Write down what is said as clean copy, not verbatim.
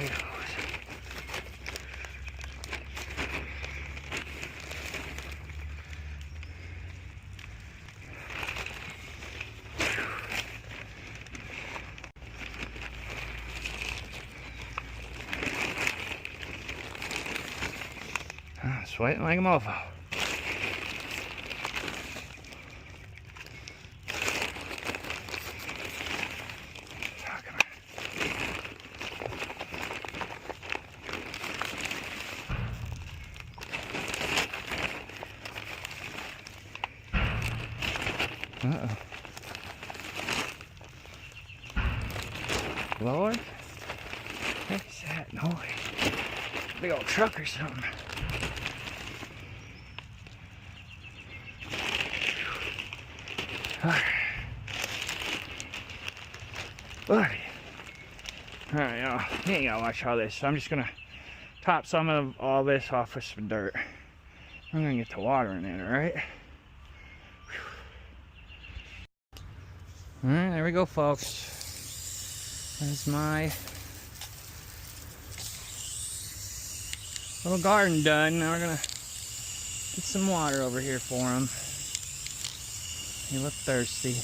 potatoes. Sweating like a mofo. Uh-oh. Lord, what is that noise? Big old truck or something. Alright, y'all. You ain't gotta watch all this. So I'm just gonna top some of all this off with some dirt. I'm gonna get the water in it, alright? Alright, there we go, folks. There's my little garden done. Now we're gonna get some water over here for them. They look thirsty.